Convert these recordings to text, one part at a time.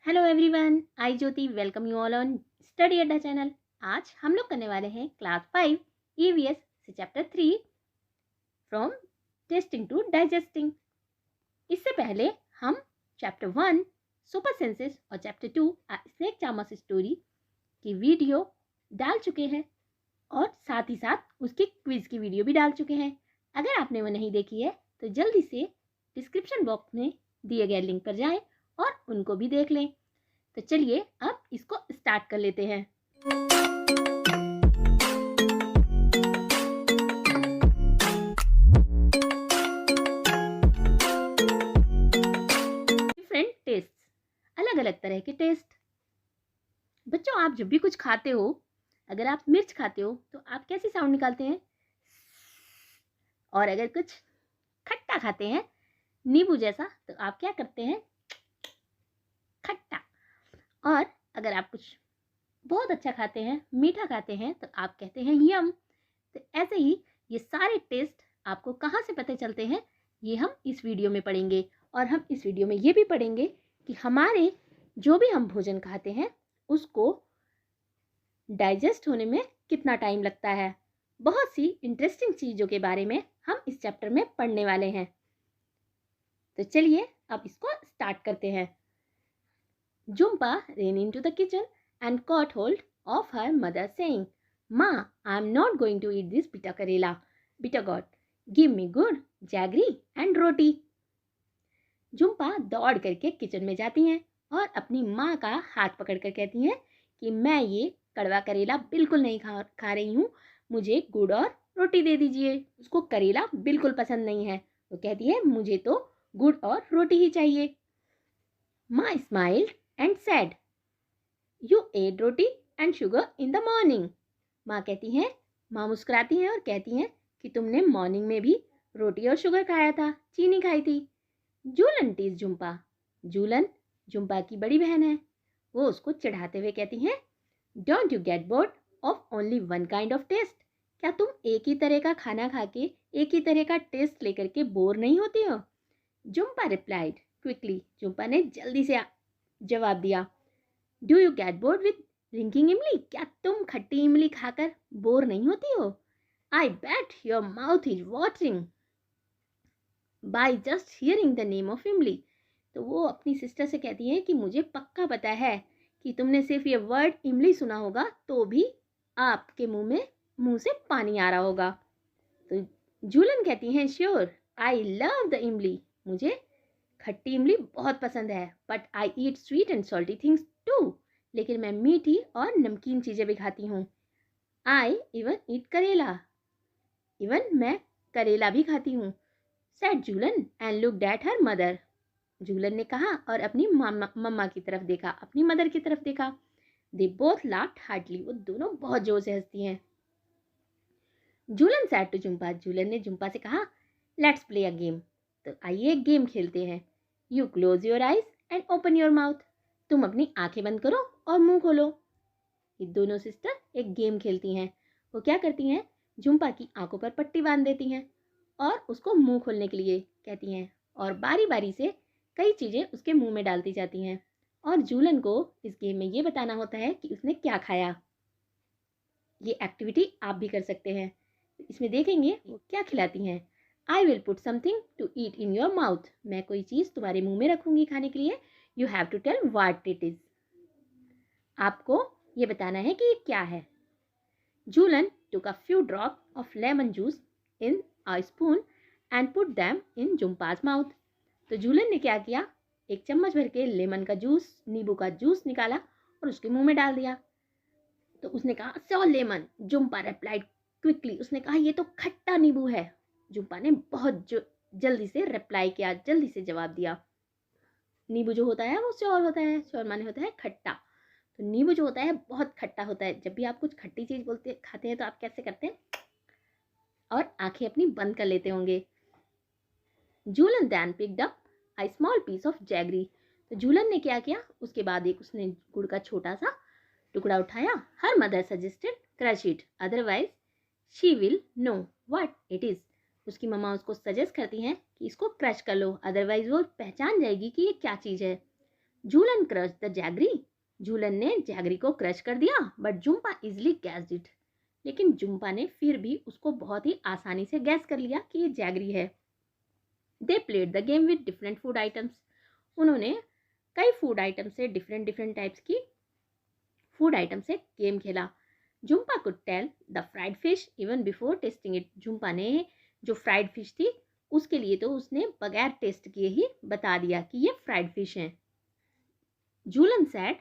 Hello everyone, I Jyoti welcome you all on study Adda channel. आज हम लोग करने वाले हैं क्लास 5 ईवीएस से chapter 3 from tasting to digesting. इससे पहले हम चैप्टर 1 सुपर सेंसेस और चैप्टर 2 स्नेक चामस स्टोरी की वीडियो डाल चुके हैं और साथ ही साथ उसकी क्विज की वीडियो भी डाल चुके हैं। अगर आपने वो नहीं देखी है तो जल्दी से डिस्क्रिप्शन बॉक्स में दिए गए लिंक पर जाएं और उनको भी देख लें। तो चलिए अब इसको स्टार्ट कर लेते हैं। डिफरेंट टेस्ट, अलग अलग तरह के टेस्ट। बच्चों, आप जब भी कुछ खाते हो, अगर आप मिर्च खाते हो तो आप कैसी साउंड निकालते हैं? और अगर कुछ खट्टा खाते हैं नींबू जैसा तो आप क्या करते हैं? खट्टा। और अगर आप कुछ बहुत अच्छा खाते हैं, मीठा खाते हैं तो आप कहते हैं यम। तो ऐसे ही ये सारे टेस्ट आपको कहाँ से पता चलते हैं, ये हम इस वीडियो में पढ़ेंगे। और हम इस वीडियो में ये भी पढ़ेंगे कि हमारे जो भी हम भोजन खाते हैं उसको डाइजेस्ट होने में कितना टाइम लगता है। बहुत सी इंटरेस्टिंग चीज़ों के बारे में हम इस चैप्टर में पढ़ने वाले हैं। तो चलिए अब इसको स्टार्ट करते हैं। Jumpa ran into the kitchen and caught hold of her mother, saying, "Ma, I am not going to eat this bitter karela. Bitter God, give me good jaggery and roti." Jhumpa दौड़ करके kitchen में जाती हैं और अपनी माँ का हाथ पकड़कर कहती हैं कि मैं ये कड़वा करेला बिल्कुल नहीं खा रही हूँ, मुझे गुड़ और रोटी दे दीजिए। उसको करेला बिल्कुल पसंद नहीं है। वो कहती है मुझे तो गुड़ और रोटी ही चाहिए। माँ smiled and said, "You ate roti and sugar in the morning." माँ कहती हैं, माँ मुस्कुराती हैं और कहती हैं कि तुमने मॉर्निंग में भी रोटी और शुगर खाया था, चीनी खाई थी। जूलन टीज जुम्पा, जूलन जुम्पा की बड़ी बहन है, वो उसको चिढ़ाते हुए कहती हैं, "Don't you get bored of only one kind of taste?" क्या तुम एक ही तरह का खाना खा के एक ही तरह का टेस्ट लेकर के बोर नहीं होती हो? जुम्पा रिप्लाइड क्विकली, जुम्पा ने जल्दी से जवाब दिया, do you get bored with drinking इमली? क्या तुम खट्टी इमली खाकर बोर नहीं होती हो? I bet your mouth is watering by just hearing the name of imli. तो वो अपनी सिस्टर से कहती है कि मुझे पक्का पता है कि तुमने सिर्फ ये वर्ड इमली सुना होगा तो भी आपके मुंह से पानी आ रहा होगा। तो जूलन कहती हैं, श्योर आई लव द इमली, मुझे खट्टी इमली बहुत पसंद है, but I eat sweet and salty things too, लेकिन मैं मीठी और नमकीन चीज़ें भी खाती हूँ। आई इवन ईट करेला, इवन मैं करेला भी खाती हूँ। Said Jhulan and looked at her mother, Jhulan ने कहा और अपनी मम्मा की तरफ देखा, अपनी मदर की तरफ देखा। दे बोथ लाफ्ड हार्डली, वो दोनों बहुत जोर से हंसती हैं। जूलन सैड टू जुम्पा, जूलन ने जुम्पा से कहा, लेट्स प्ले अ गेम, तो आइए एक गेम खेलते हैं। You close your eyes and open your mouth, तुम अपनी आंखें बंद करो और मुंह खोलो। ये दोनों सिस्टर एक गेम खेलती हैं। वो क्या करती हैं, जुम्पा की आंखों पर पट्टी बांध देती हैं और उसको मुंह खोलने के लिए कहती हैं और बारी बारी से कई चीज़ें उसके मुंह में डालती जाती हैं और जूलन को इस गेम में ये बताना होता है कि उसने क्या खाया। ये एक्टिविटी आप भी कर सकते हैं। इसमें देखेंगे वो क्या खिलाती हैं। I will put something to eat in your mouth, मैं कोई चीज़ तुम्हारे मुंह में रखूंगी खाने के लिए। You have to tell what it is, आपको ये बताना है कि ये क्या है। Jhulan took a few drop of lemon juice in a spoon and put them in Jumpa's mouth. तो जूलन ने क्या किया, एक चम्मच भर के लेमन का जूस, नींबू का जूस निकाला और उसके मुंह में डाल दिया। तो उसने कहा, सो लेमन, जुम्पा रिप्लाइड क्विकली, उसने कहा ये तो खट्टा नींबू है। जुम्पा ने बहुत जल्दी से रिप्लाई किया, जल्दी से जवाब दिया। नींबू जो होता है वो श्योर होता है, श्योर माने होता है खट्टा, तो नींबू जो होता है बहुत खट्टा होता है। जब भी आप कुछ खट्टी चीज़ खाते हैं तो आप कैसे करते हैं और आंखें अपनी बंद कर लेते होंगे। Jhulan then picked up a small piece of jaggery, तो जूलन ने क्या किया, उसके बाद एक उसने गुड़ का छोटा सा टुकड़ा उठाया। Her mother suggested crush it otherwise she will know what it is, उसकी मम्मा उसको सजेस्ट करती हैं कि इसको क्रश कर लो, अदरवाइज वो पहचान जाएगी कि ये क्या चीज़ है। झूलन क्रश द जैगरी, झूलन ने जैगरी को क्रश कर दिया, but Jhumpa easily gassed it, लेकिन जुम्पा ने फिर भी उसको बहुत ही आसानी से गैस कर लिया कि ये जैगरी है। They played the game with different food items, उन्होंने कई फूड आइटम से डिफरेंट टाइप्स की फूड आइटम से गेम खेला। Jumpa could tell the fried fish even before tasting it, Jumpa ने जो फ्राइड फिश थी उसके लिए तो उसने बगैर टेस्ट किए ही बता दिया कि ये फ्राइड फिश है। Jhulan said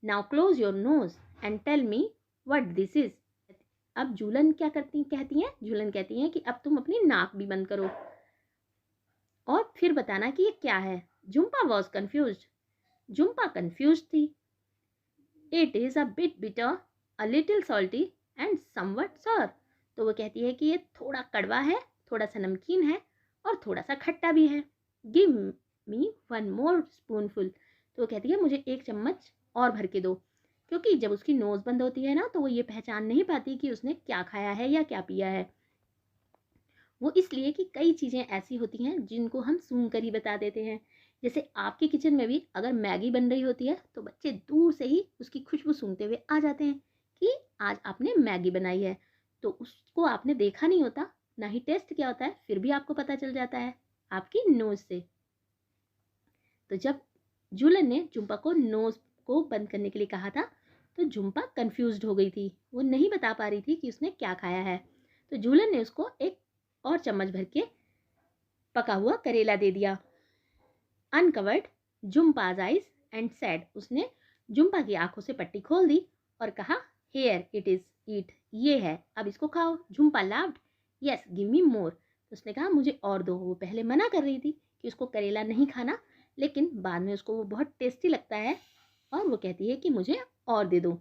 now close your nose and tell me what this is, अब झूलन क्या कहती हैं, झूलन कहती हैं कि अब तुम अपनी नाक भी बंद करो और फिर बताना कि ये क्या है। Jumpa was confused, Jumpa confuse थी। It is a bit bitter, a little salty and somewhat sour, तो वो कहती है कि ये थोड़ा कड़वा है, थोड़ा सा नमकीन है और थोड़ा सा खट्टा भी है। Give me one more spoonful, तो वो कहती है मुझे एक चम्मच और भर के दो, क्योंकि जब उसकी नोज़ बंद होती है ना तो वो ये पहचान नहीं पाती कि उसने क्या खाया है या क्या पिया है। वो इसलिए कि कई चीज़ें ऐसी होती हैं जिनको हम सूंघ कर ही बता देते हैं। जैसे आपके किचन में भी अगर मैगी बन रही होती है तो बच्चे दूर से ही उसकी खुशबू सूंघते हुए आ जाते हैं कि आज आपने मैगी बनाई है, तो उसको आपने देखा नहीं होता, ना ही टेस्ट किया होता है, फिर भी आपको पता चल जाता है आपकी नोज़ से। तो जब झूलन ने जुम्पा को नोज़ को बंद करने के लिए कहा था तो जुम्पा कंफ्यूज्ड हो गई थी, वो नहीं बता पा रही थी कि उसने क्या खाया है। तो झूलन ने उसको एक और चम्मच भर के पका हुआ करेला दे दिया। अनकवर्ड जुम्पाज आइज एंड सेड, उसने जुम्पा की आंखों से पट्टी खोल दी और कहा हेयर इट इज, ईट, ये है, अब इसको खाओ। Jumpa laughed, yes give me more, तो उसने कहा मुझे और दो। वो पहले मना कर रही थी कि उसको करेला नहीं खाना, लेकिन बाद में उसको वो बहुत टेस्टी लगता है और वो कहती है कि मुझे और दे दो।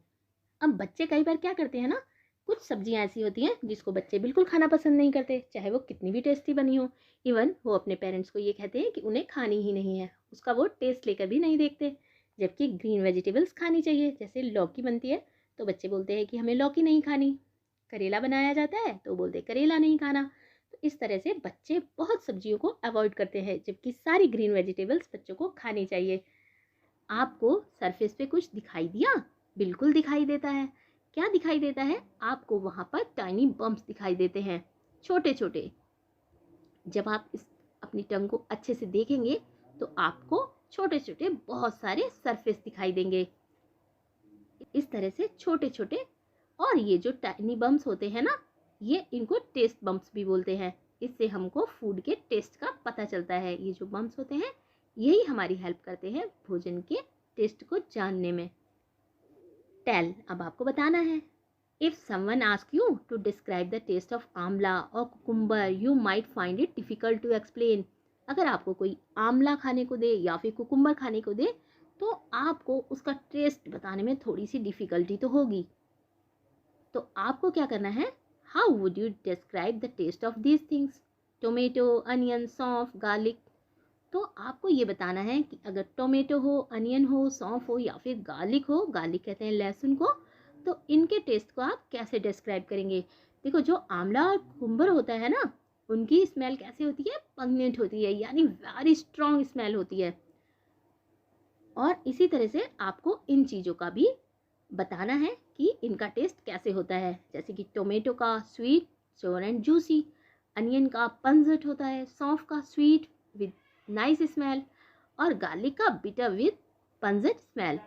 अब बच्चे कई बार क्या करते हैं ना, कुछ सब्जियां ऐसी होती हैं जिसको बच्चे बिल्कुल खाना पसंद नहीं करते, चाहे वो कितनी भी टेस्टी बनी हो। इवन वो अपने पेरेंट्स को ये कहते हैं कि उन्हें खानी ही नहीं है, उसका वो टेस्ट लेकर भी नहीं देखते, जबकि ग्रीन वेजिटेबल्स खानी चाहिए। जैसे लौकी बनती है तो बच्चे बोलते हैं कि हमें लौकी नहीं खानी, करेला बनाया जाता है तो बोलते करेला नहीं खाना। तो इस तरह से बच्चे बहुत सब्जियों को अवॉइड करते हैं, जबकि सारी ग्रीन वेजिटेबल्स बच्चों को खानी चाहिए। आपको सरफेस पे कुछ दिखाई दिया? बिल्कुल दिखाई देता है। क्या दिखाई देता है आपको? वहाँ पर टाइनी बम्प्स दिखाई देते हैं, छोटे छोटे। जब आप इस अपनी टंग को अच्छे से देखेंगे तो आपको छोटे छोटे बहुत सारे सरफेस दिखाई देंगे, इस तरह से छोटे छोटे। और ये जो टाइनी बम्प्स होते हैं ना, ये इनको टेस्ट बम्प्स भी बोलते हैं। इससे हमको फूड के टेस्ट का पता चलता है। ये जो बम्प्स होते हैं यही हमारी हेल्प करते हैं भोजन के टेस्ट को जानने में। टेल, अब आपको बताना है। If someone ask you to describe the taste of amla और cucumber you might find it difficult to explain, अगर आपको कोई आंवला खाने को दे या फिर कुकुम्बर खाने को दे तो आपको उसका टेस्ट बताने में थोड़ी सी डिफिकल्टी तो होगी। तो आपको क्या करना है, how would you describe the taste of these things, tomato, onion, saunf, garlic. तो आपको ये बताना है कि अगर टोमेटो हो, अनियन हो, सौंफ हो या फिर गार्लिक हो, गार्लिक कहते हैं लहसुन को, तो इनके टेस्ट को आप कैसे डिस्क्राइब करेंगे। देखो जो आंवला और कुकुम्बर होता है ना, उनकी स्मेल कैसे होती है, पंगनेंट होती है, यानी वेरी स्ट्रॉन्ग स्मेल होती है। और इसी तरह से आपको इन चीज़ों का भी बताना है कि इनका टेस्ट कैसे होता है। जैसे कि टोमेटो का स्वीट, सोर एंड जूसी, अनियन का पंजट होता है, सौंफ का स्वीट विद नाइस स्मेल और गार्लिक का bitter with pungent smell.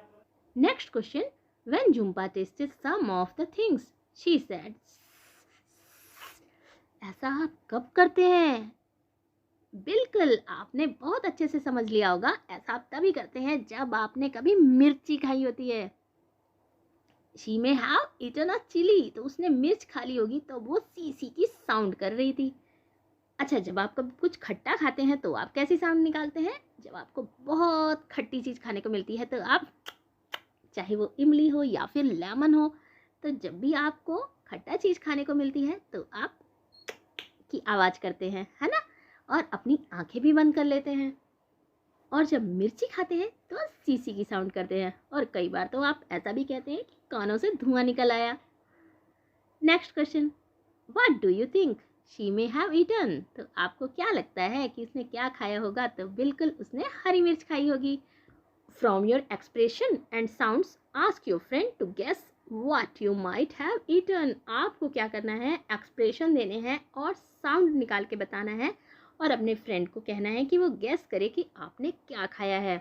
Next question, when Jumpa tasted some of the things she said, ऐसा आप कब करते हैं? बिल्कुल, आपने बहुत अच्छे से समझ लिया होगा। ऐसा आप तभी करते हैं जब आपने कभी मिर्ची खाई होती है। शी में हैव ईटन अ चिली, तो उसने मिर्च खा ली होगी तो वो सी सी की साउंड कर रही थी। अच्छा, जब आप कभी कुछ खट्टा खाते हैं तो आप कैसी साउंड निकालते हैं? जब आपको बहुत खट्टी चीज़ खाने को मिलती है तो आप, चाहे वो इमली हो या फिर लेमन हो, तो जब भी आपको खट्टा चीज़ खाने को मिलती है तो आप की आवाज़ करते हैं, है ना, और अपनी आंखें भी बंद कर लेते हैं। और जब मिर्ची खाते हैं तो सीसी की साउंड करते हैं, और कई बार तो आप ऐसा भी कहते हैं कि कानों से धुआं निकल आया। Next question, what do you think she may have eaten, तो आपको क्या लगता है कि उसने क्या खाया होगा? तो बिल्कुल उसने हरी मिर्च खाई होगी। From your expression and sounds, ask your friend to guess what you might have eaten. आपको क्या करना है, एक्सप्रेशन देने हैं और साउंड निकाल के बताना है और अपने फ्रेंड को कहना है कि वो गेस करे कि आपने क्या खाया है।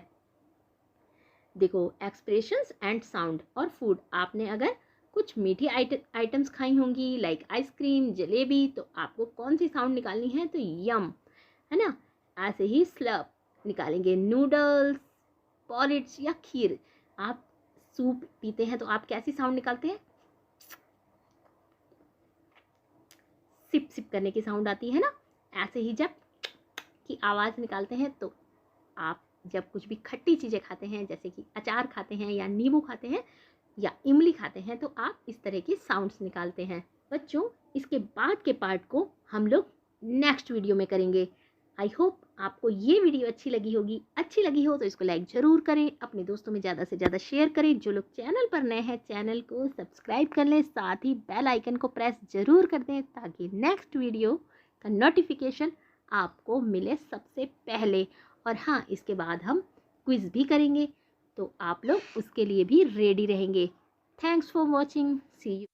देखो, एक्सप्रेशंस एंड साउंड और फूड, आपने अगर कुछ मीठी आइटम्स खाई होंगी लाइक आइसक्रीम, जलेबी, तो आपको कौन सी साउंड निकालनी है, तो यम, है ना। ऐसे ही स्लर्प निकालेंगे, नूडल्स, पॉरिज या खीर। आप सूप पीते हैं तो आप कैसी साउंड निकालते हैं, सिप सिप करने की साउंड आती है ना। ऐसे ही जब की आवाज़ निकालते हैं तो आप जब कुछ भी खट्टी चीज़ें खाते हैं, जैसे कि अचार खाते हैं या नींबू खाते हैं या इमली खाते हैं, तो आप इस तरह की साउंड्स निकालते हैं। बच्चों, इसके बाद के पार्ट को हम लोग नेक्स्ट वीडियो में करेंगे। आई होप आपको ये वीडियो अच्छी लगी होगी। अच्छी लगी हो तो इसको लाइक ज़रूर करें, अपने दोस्तों में ज़्यादा से ज़्यादा शेयर करें। जो लोग चैनल पर नए हैं, चैनल को सब्सक्राइब कर लें, साथ ही बेल आइकन को प्रेस ज़रूर कर दें ताकि नेक्स्ट वीडियो का नोटिफिकेशन आपको मिले सबसे पहले। और हाँ, इसके बाद हम क्विज़ भी करेंगे, तो आप लोग उसके लिए भी रेडी रहेंगे। Thanks for watching, see you.